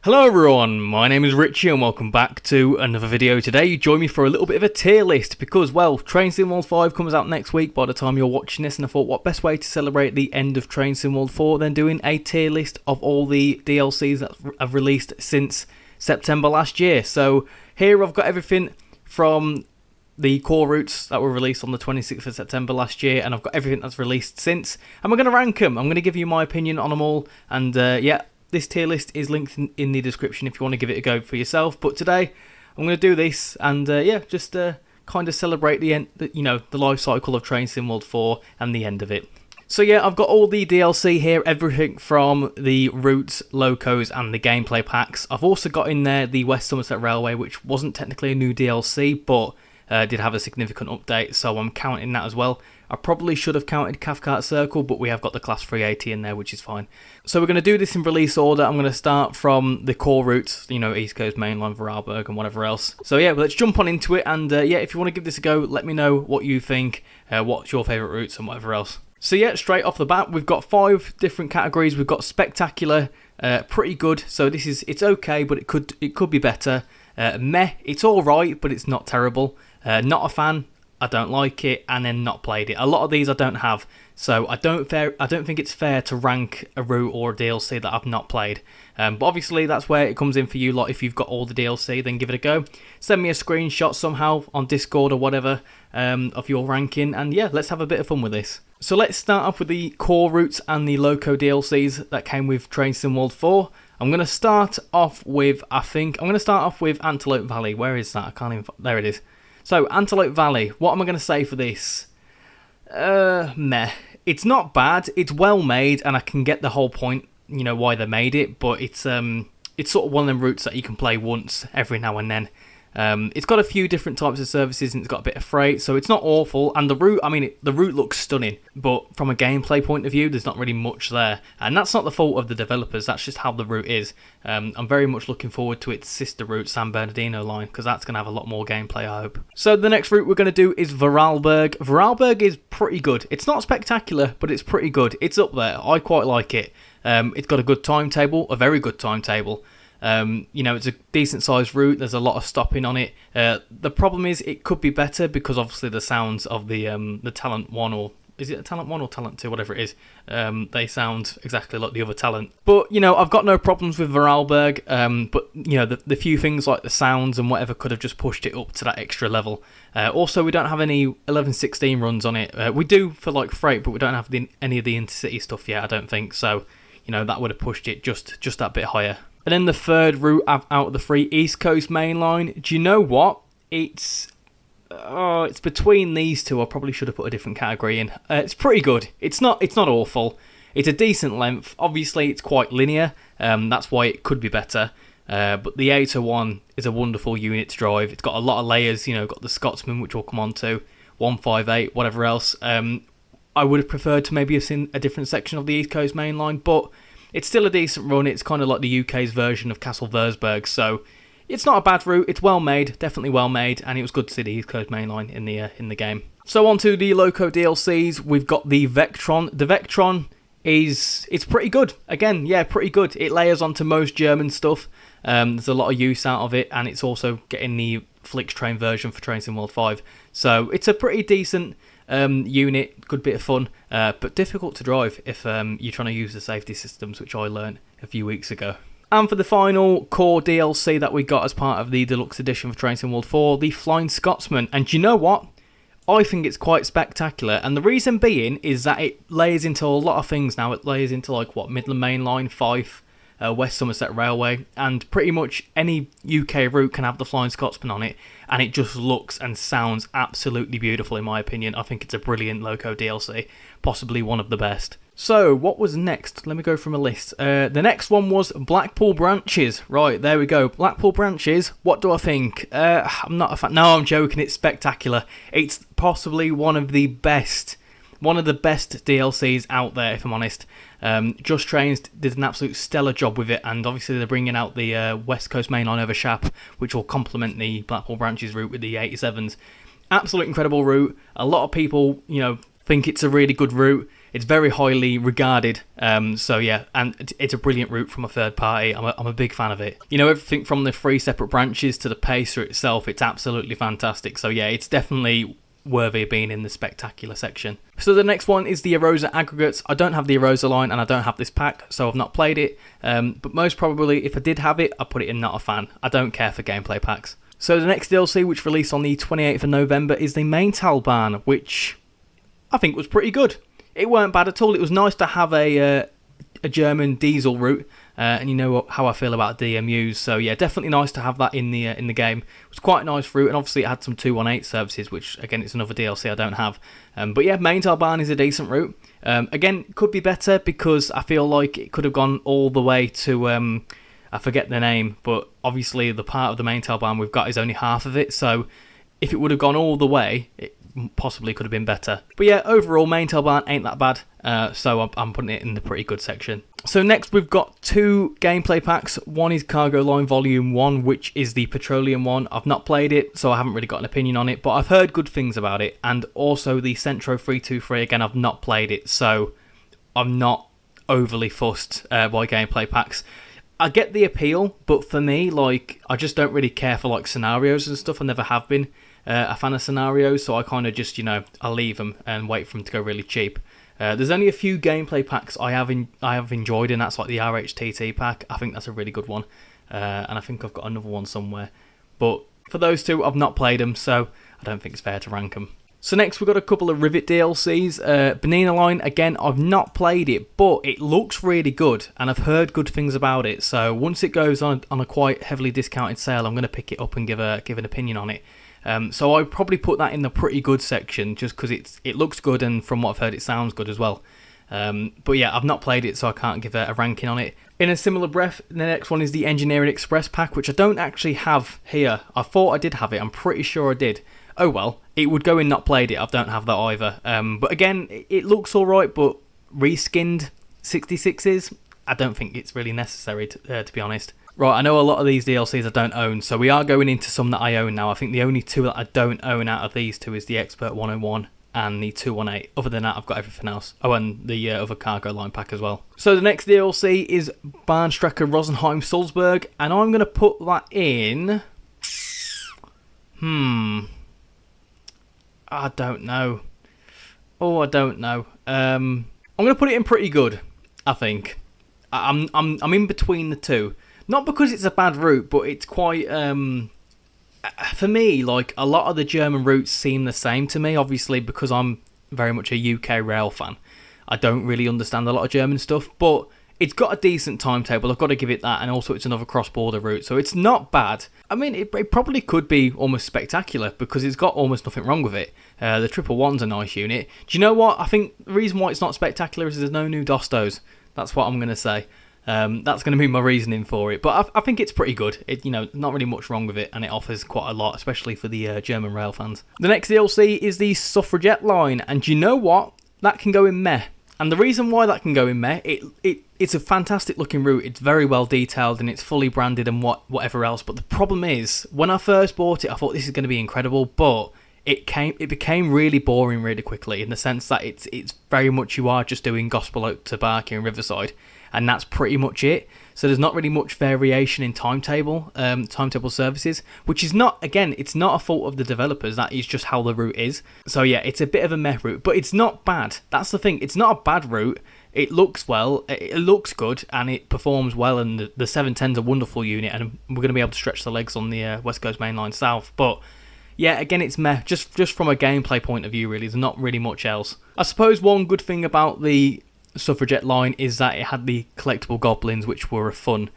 Hello everyone, my name is Richie and welcome back to another video. Today you join me for a little bit of a tier list because, well, Train Sim World 5 comes out next week by the time you're watching this, and I thought what best way to celebrate the end of Train Sim World 4 than doing a tier list of all the DLCs that have released since September last year. So here I've got everything from the core routes that were released on the 26th of September last year, and I've got everything that's released since, and we're going to rank them. I'm going to give you my opinion on them all, and yeah, this tier list is linked in the description if you want to give it a go for yourself. But today, I'm going to do this and yeah, just kind of celebrate the end, the life cycle of Train Sim World 4 and the end of it. So yeah, I've got all the DLC here, everything from the routes, locos, and the gameplay packs. I've also got in there the West Somerset Railway, which wasn't technically a new DLC, but did have a significant update, so I'm counting that as well. I probably should have counted Cathcart Circle, but we have got the Class 380 in there, which is fine. So we're going to do this in release order. I'm going to start from the core routes, East Coast, Mainline, Vorarlberg, and whatever else. So yeah, let's jump on into it, and yeah, if you want to give this a go, let me know what you think, what's your favourite routes, and whatever else. So yeah, straight off the bat, we've got 5 different categories. We've got spectacular, pretty good, so it's okay, but it could be better. Meh, it's alright, but it's not terrible. Not a fan, I don't like it, and then not played it. A lot of these I don't have, so I don't think it's fair to rank a route or a DLC that I've not played. But obviously that's where it comes in for you lot. If you've got all the DLC, then give it a go. Send me a screenshot somehow on Discord or whatever of your ranking, and yeah, let's have a bit of fun with this. So let's start off with the core routes and the Loco DLCs that came with Train Sim World 4. I'm going to start off with, Antelope Valley. Where is that? I can't even... There it is. So, Antelope Valley. What am I going to say for this? Meh. It's not bad. It's well made, and I can get the whole point, why they made it. But it's sort of one of them routes that you can play once every now and then. It's got a few different types of services, and it's got a bit of freight, so it's not awful. And the route, the route looks stunning, but from a gameplay point of view, there's not really much there. And that's not the fault of the developers, that's just how the route is. I'm very much looking forward to its sister route, San Bernardino line, because that's going to have a lot more gameplay, I hope. So the next route we're going to do is Vorarlberg. Vorarlberg is pretty good. It's not spectacular, but it's pretty good. It's up there. I quite like it. It's got a good timetable, a very good timetable. It's a decent sized route. There's a lot of stopping on it. The problem is it could be better because obviously the sounds of the Talent 1, or is it a Talent 1 or Talent 2, whatever it is, they sound exactly like the other Talent. But, I've got no problems with Vorarlberg, but, the few things like the sounds and whatever could have just pushed it up to that extra level. Also, we don't have any 1116 runs on it. We do for, like, freight, but we don't have any of the intercity stuff yet, I don't think. So, that would have pushed it just that bit higher. And then the third route out of the 3, East Coast Mainline. Do you know what? It's between these two. I probably should have put a different category in. It's pretty good. It's not awful. It's a decent length. Obviously, it's quite linear. That's why it could be better. But the 801 is a wonderful unit to drive. It's got a lot of layers. Got the Scotsman, which we'll come on to, 158, whatever else. I would have preferred to maybe have seen a different section of the East Coast Mainline, but it's still a decent run. It's kind of like the UK's version of Castle Versberg, so it's not a bad route. It's well made, definitely well made, and it was good to see the East Coast Mainline in the game. So on to the Loco DLCs. We've got the Vectron. The Vectron it's pretty good. Again, yeah, pretty good. It layers onto most German stuff. There's a lot of use out of it, and it's also getting the FlixTrain version for Train Sim World 5. So it's a pretty decent unit, good bit of fun, but difficult to drive if you're trying to use the safety systems, which I learned a few weeks ago. And for the final core DLC that we got as part of the deluxe edition for Train Sim World 4, the Flying Scotsman. And do you know what? I think it's quite spectacular, and the reason being is that it layers into a lot of things now. It layers into Midland Main Line, Fife, West Somerset Railway, and pretty much any UK route can have the Flying Scotsman on it, and it just looks and sounds absolutely beautiful in my opinion. I think it's a brilliant Loco DLC, possibly one of the best. So, what was next? Let me go from a list. The next one was Blackpool Branches. Right, there we go. Blackpool Branches, what do I think? I'm not a fan. No, I'm joking, it's spectacular. It's possibly one of the best DLCs out there, if I'm honest. Just Trains did an absolute stellar job with it, and obviously they're bringing out the West Coast Mainline over Shap, which will complement the Blackpool Branches route with the 87s. Absolute incredible route. A lot of people, think it's a really good route. it's very highly regarded. So yeah, and it's a brilliant route from a third party. I'm a big fan of it. You know, everything from the 3 separate branches to the pacer itself, it's absolutely fantastic. So yeah, it's definitely worthy of being in the spectacular section. So the next one is the Arosa Aggregates. I don't have the Arosa line and I don't have this pack, so I've not played it. But most probably, if I did have it, I'd put it in not a fan. I don't care for gameplay packs. So the next DLC, which released on the 28th of November, is the Maintalbahn, which I think was pretty good. It weren't bad at all. It was nice to have a German diesel route, and you know how I feel about DMUs. So yeah, definitely nice to have that in the game. It was quite a nice route, and obviously it had some 218 services, which again, it's another DLC I don't have. But yeah, Maintalbahn is a decent route. Again, could be better because I feel like it could have gone all the way to I forget the name, but obviously the part of the Maintalbahn we've got is only half of it. So if it would have gone all the way, it possibly could have been better. But yeah, overall, Maintalbahn ain't that bad, so I'm putting it in the pretty good section. So next we've got 2 gameplay packs. One is Cargo Line Volume 1, which is the petroleum one. I've not played it, so I haven't really got an opinion on it, but I've heard good things about it. And also the Centro 323, again, I've not played it, so I'm not overly fussed by gameplay packs. I get the appeal, but for me, like, I just don't really care for like scenarios and stuff. I never have been a fan of scenarios, so I kind of just, I'll leave them and wait for them to go really cheap. There's only a few gameplay packs I have enjoyed, and that's like the RHTT pack. I think that's a really good one, and I think I've got another one somewhere. But for those 2, I've not played them, so I don't think it's fair to rank them. So next we've got a couple of Rivet DLCs. Bernina line, again, I've not played it, but it looks really good, and I've heard good things about it. So once it goes on a quite heavily discounted sale, I'm going to pick it up and give an opinion on it. So I'd probably put that in the pretty good section, just because it looks good, and from what I've heard, it sounds good as well. But yeah, I've not played it, so I can't give a ranking on it. In a similar breath, the next one is the Engineering Express pack, which I don't actually have here. I thought I did have it. I'm pretty sure I did. Oh well, it would go in not played it. I don't have that either. But again, it looks alright, but reskinned 66s, I don't think it's really necessary, to be honest. Right, I know a lot of these DLCs I don't own, so we are going into some that I own now. I think the only 2 that I don't own out of these 2 is the Expert 101 and the 218. Other than that, I've got everything else. Oh, and the other Cargo Line pack as well. So the next DLC is Bahnstrecke Rosenheim Salzburg, and I'm going to put that in... I don't know. I don't know. I'm going to put it in pretty good, I think. I'm in between the 2. Not because it's a bad route, but it's quite... for me, like, a lot of the German routes seem the same to me, obviously, because I'm very much a UK rail fan. I don't really understand a lot of German stuff, but it's got a decent timetable, I've got to give it that, and also it's another cross-border route, so it's not bad. I mean, it probably could be almost spectacular, because it's got almost nothing wrong with it. The 111's a nice unit. Do you know what? I think the reason why it's not spectacular is there's no new Dostos. That's what I'm going to say. That's going to be my reasoning for it, but I think it's pretty good. Not really much wrong with it, and it offers quite a lot, especially for the German rail fans. The next DLC is the Suffragette line, and you know what? That can go in meh. And the reason why that can go in meh, it's a fantastic looking route. It's very well detailed and it's fully branded and whatever else. But the problem is, when I first bought it, I thought this is going to be incredible, but it became really boring really quickly, in the sense that it's very much you are just doing Gospel Oak to Barking and Riverside, and that's pretty much it. So there's not really much variation in timetable services, which is not, again, it's not a fault of the developers. That is just how the route is. So yeah, it's a bit of a meh route, but it's not bad. That's the thing. It's not a bad route. It looks well, it looks good, and it performs well, and the 710's a wonderful unit, and we're going to be able to stretch the legs on the West Coast Main Line South. But yeah, again, it's meh, just from a gameplay point of view, really. There's not really much else. I suppose one good thing about the Suffragette line is that it had the collectible goblins, which were a fun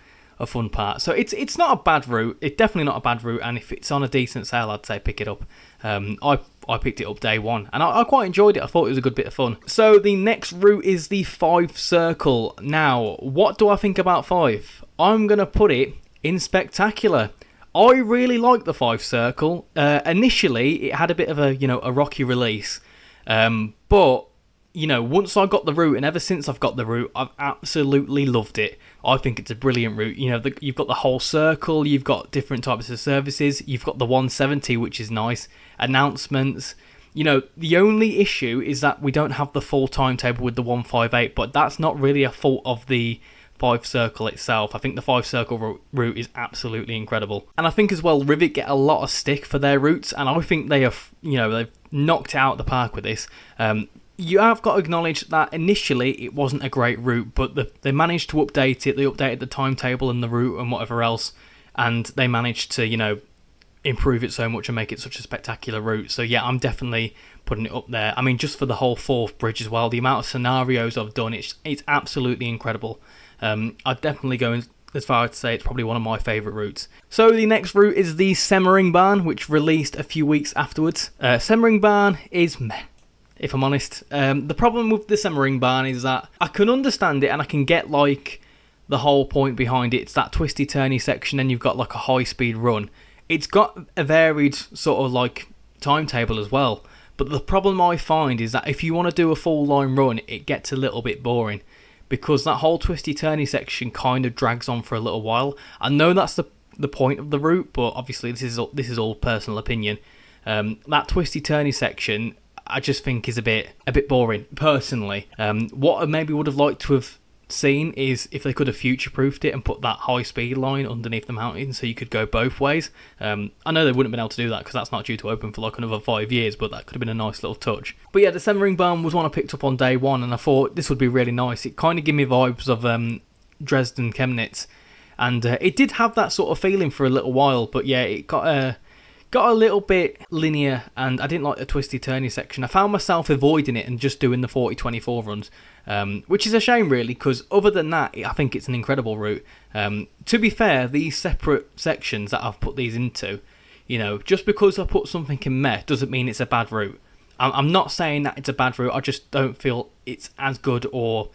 part. So it's not a bad route. It's definitely not a bad route, and if it's on a decent sale, I'd say pick it up. I picked it up day one, and I quite enjoyed it. I thought it was a good bit of fun. So the next route is the Fife Circle. Now, what do I think about Fife? I'm going to put it in spectacular. I really like the Fife Circle. Initially, it had a bit of a rocky release, but once I got the route, and ever since I've got the route, I've absolutely loved it. I think it's a brilliant route. You've got the whole circle, you've got different types of services, you've got the 170, which is nice, announcements, You know, the only issue is that we don't have the full timetable with the 158, but that's not really a fault of the Fife Circle itself. I think the Fife Circle route is absolutely incredible. And I think as well, Rivet get a lot of stick for their routes, and I think they have, you know, they've knocked it out of the park with this. You have got to acknowledge that initially it wasn't a great route, but they managed to update it. They updated the timetable and the route and whatever else, and they managed to, you know, improve it so much and make it such a spectacular route. So yeah, I'm definitely putting it up there. I mean, just for the whole fourth bridge as well, the amount of scenarios I've done, it's absolutely incredible. I'd definitely go as far as to say it's probably one of my favourite routes. So the next route is the Semmeringbahn, which released a few weeks afterwards. Semmeringbahn is meh, if I'm honest. The problem with the Semmeringbahn is that I can understand it and I can get like the whole point behind it. It's that twisty turny section, and you've got like a high speed run. It's got a varied sort of like timetable as well, but the problem I find is that if you want to do a full line run, it gets a little bit boring, because that whole twisty turny section kind of drags on for a little while. I know that's the point of the route, but obviously this is all personal opinion. That twisty turny section I just think is a bit boring personally. What I maybe would have liked to have seen is if they could have future-proofed it and put that high-speed line underneath the mountain so you could go both ways. I know they wouldn't have been able to do that because that's not due to open for like another 5 years, but that could have been a nice little touch. But yeah, the Semmeringbahn was one I picked up on day one, and I thought this would be really nice. It kind of gave me vibes of Dresden Chemnitz, and it did have that sort of feeling for a little while, but yeah, it got a little bit linear, and I didn't like the twisty turny section. I found myself avoiding it and just doing the 40-24 runs, which is a shame really, because other than that I think it's an incredible route. To be fair, these separate sections that I've put these into, you know, just because I put something in meh doesn't mean it's a bad route. I'm not saying that it's a bad route, I just don't feel it's as good or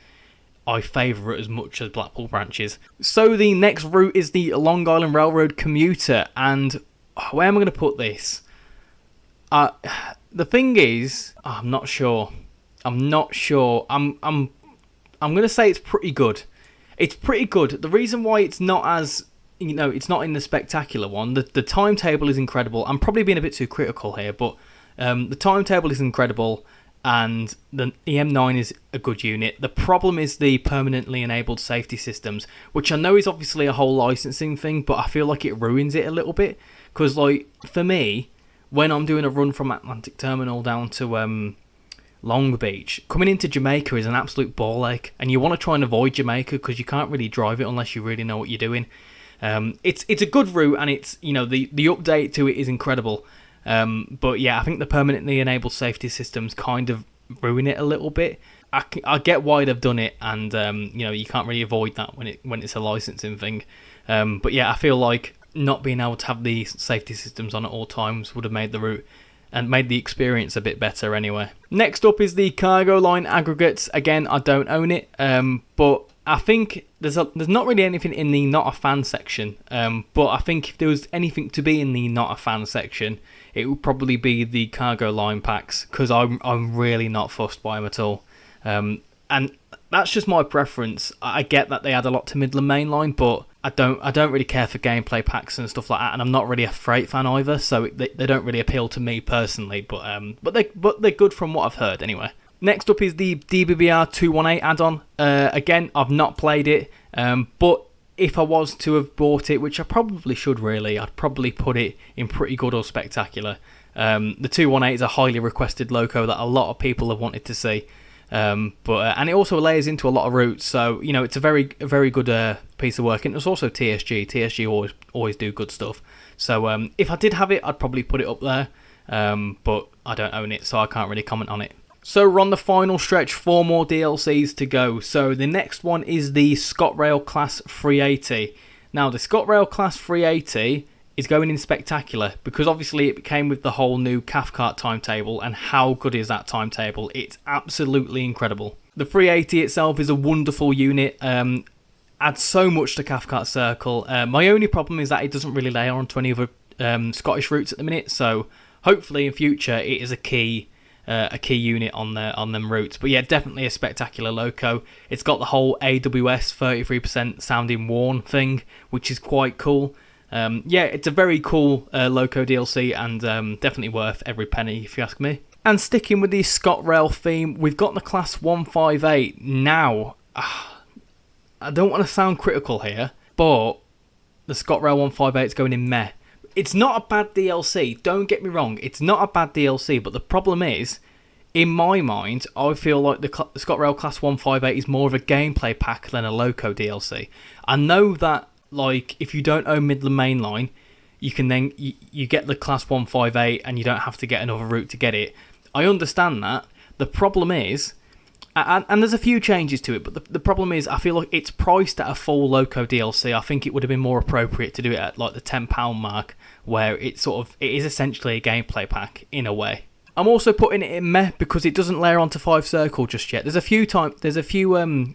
I favour it as much as Blackpool Branches. So the next route is the Long Island Railroad Commuter, and where am I going to put this? The thing is, I'm not sure. I'm going to say it's pretty good. It's pretty good. The reason why it's not as, you know, it's not in the spectacular one. The timetable is incredible. I'm probably being a bit too critical here, but the timetable is incredible, and the EM9 is a good unit. The problem is the permanently enabled safety systems, which I know is obviously a whole licensing thing, but I feel like it ruins it a little bit. Because, like, for me, when I'm doing a run from Atlantic Terminal down to Long Beach, coming into Jamaica is an absolute ball ache, and you want to try and avoid Jamaica because you can't really drive it unless you really know what you're doing. It's a good route, and it's, you know, the update to it is incredible. But yeah, I think the permanently enabled safety systems kind of ruin it a little bit. I get why they've done it, and you know, you can't really avoid that when it's a licensing thing. But yeah, I feel like not being able to have the safety systems on at all times would have made the route and made the experience a bit better anyway. Next up is the Cargo Line Aggregates. Again, I don't own it, but I think there's not really anything in the not a fan section, but I think if there was anything to be in the not a fan section, it would probably be the Cargo Line packs, because I'm really not fussed by them at all. And that's just my preference. I get that they add a lot to Midland Main Line, but I don't really care for gameplay packs and stuff like that, and I'm not really a freight fan either, so they don't really appeal to me personally. But they're good from what I've heard anyway. Next up is the DBBR 218 add-on. Again, I've not played it, but if I was to have bought it, which I probably should really, I'd probably put it in pretty good or spectacular. The 218 is a highly requested loco that a lot of people have wanted to see. And it also layers into a lot of routes, so you know it's a very good piece of work. And it's also TSG. TSG always do good stuff. So if I did have it, I'd probably put it up there. But I don't own it, so I can't really comment on it. So we're on the final stretch, 4 more DLCs to go. So the next one is the Scotrail Class 380. Now the Scotrail Class 380 is going in spectacular, because obviously it came with the whole new Cathcart timetable, and how good is that timetable? It's absolutely incredible. The 380 itself is a wonderful unit, adds so much to Cathcart Circle. My only problem is that it doesn't really layer onto any other Scottish routes at the minute, so hopefully in future it is a key unit on them routes. But yeah, definitely a spectacular loco. It's got the whole AWS 33% sounding worn thing, which is quite cool. Yeah, it's a very cool Loco DLC, and definitely worth every penny if you ask me. And sticking with the Scotrail theme, we've got the Class 158 now. I don't want to sound critical here, but the Scotrail 158 is going in meh. It's not a bad DLC, don't get me wrong, it's not a bad DLC, but the problem is, in my mind, I feel like the Scotrail Class 158 is more of a gameplay pack than a Loco DLC. I know that, like, if you don't own Midland Main Line, you can then, you get the Class 158 and you don't have to get another route to get it. I understand that. The problem is, and there's a few changes to it, but the problem is I feel like it's priced at a full Loco DLC. I think it would have been more appropriate to do it at like the £10 mark, where it is essentially a gameplay pack in a way. I'm also putting it in meh because it doesn't layer onto Fife Circle just yet. There's a few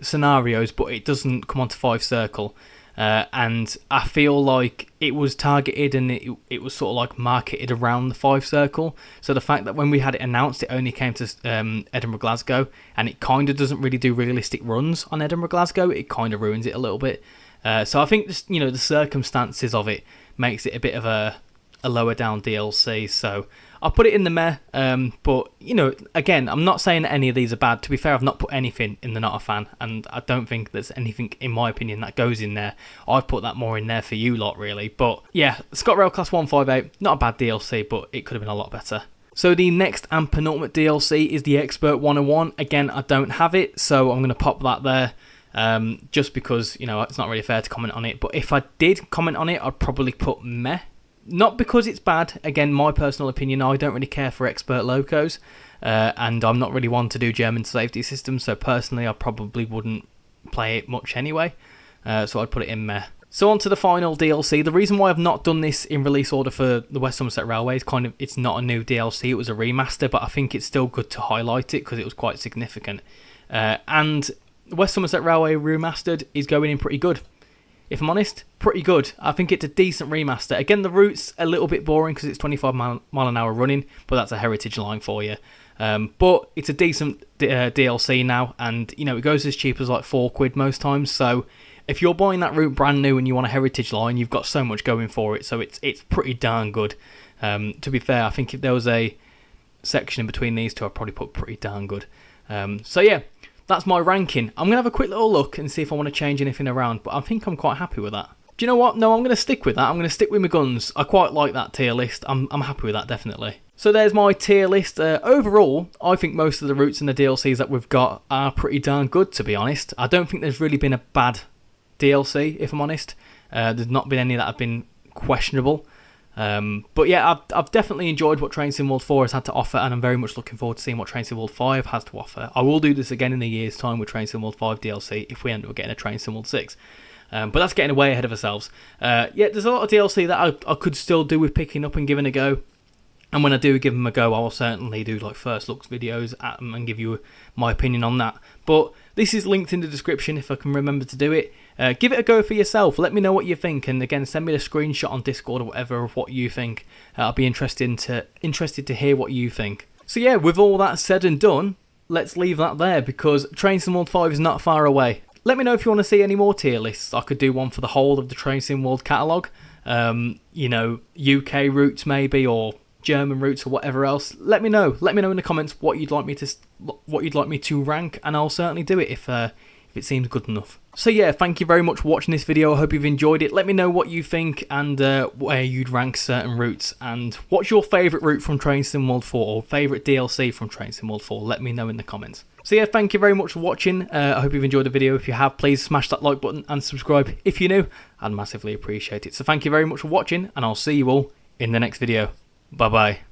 scenarios, but it doesn't come onto Fife Circle. And I feel like it was targeted and it was sort of like marketed around the Fife Circle. So the fact that when we had it announced, it only came to Edinburgh Glasgow, and it kind of doesn't really do realistic runs on Edinburgh Glasgow. It kind of ruins it a little bit. So I think just, the circumstances of it makes it a bit of a lower down DLC. So I'll put it in the meh, but, again, I'm not saying that any of these are bad. To be fair, I've not put anything in the not a fan, and I don't think there's anything, in my opinion, that goes in there. I've put that more in there for you lot, really. But, yeah, Scotrail Class 158, not a bad DLC, but it could have been a lot better. So the next and penultimate DLC is the Expert 101. Again, I don't have it, so I'm going to pop that there, just because, it's not really fair to comment on it. But if I did comment on it, I'd probably put meh. Not because it's bad, again, my personal opinion, I don't really care for expert locos, and I'm not really one to do German safety systems, so personally I probably wouldn't play it much anyway, so I'd put it in meh. So on to the final DLC. The reason why I've not done this in release order for the West Somerset Railway is it's not a new DLC, it was a remaster, but I think it's still good to highlight it because it was quite significant. And the West Somerset Railway Remastered is going in pretty good. If I'm honest, pretty good. I think it's a decent remaster. Again, the route's a little bit boring because it's 25 mile an hour running, but that's a heritage line for you. But it's a decent DLC now, and it goes as cheap as like £4 most times. So if you're buying that route brand new and you want a heritage line, you've got so much going for it. So it's pretty darn good. To be fair, I think if there was a section in between these two, I'd probably put pretty darn good. So yeah. That's my ranking. I'm going to have a quick little look and see if I want to change anything around, but I think I'm quite happy with that. Do you know what? No, I'm going to stick with that. I'm going to stick with my guns. I quite like that tier list. I'm happy with that, definitely. So there's my tier list. Overall, I think most of the routes and the DLCs that we've got are pretty darn good, to be honest. I don't think there's really been a bad DLC, if I'm honest. There's not been any that have been questionable. But yeah, I've definitely enjoyed what Train Sim World 4 has had to offer, and I'm very much looking forward to seeing what Train Sim World 5 has to offer. I will do this again in a year's time with Train Sim World 5 DLC if we end up getting a Train Sim World 6. But that's getting way ahead of ourselves. Yeah, there's a lot of DLC that I could still do with picking up and giving a go. And when I do give them a go, I will certainly do like first looks videos at them and give you my opinion on that. But this is linked in the description if I can remember to do it. Give it a go for yourself. Let me know what you think, and again, send me a screenshot on Discord or whatever of what you think. I'll be interested to hear what you think. So yeah, with all that said and done, let's leave that there because Train Sim World 5 is not far away. Let me know if you want to see any more tier lists. I could do one for the whole of the Train Sim World catalogue. UK routes maybe, or German routes or whatever else. Let me know. Let me know in the comments what you'd like me to rank, and I'll certainly do it if it seems good enough. So yeah, thank you very much for watching this video. I hope you've enjoyed it. Let me know what you think and where you'd rank certain routes, and what's your favourite route from Train Sim World 4 or favourite DLC from Train Sim World 4. Let me know in the comments. So yeah, thank you very much for watching. I hope you've enjoyed the video. If you have, please smash that like button and subscribe if you're new. I'd massively appreciate it. So thank you very much for watching, and I'll see you all in the next video. Bye bye.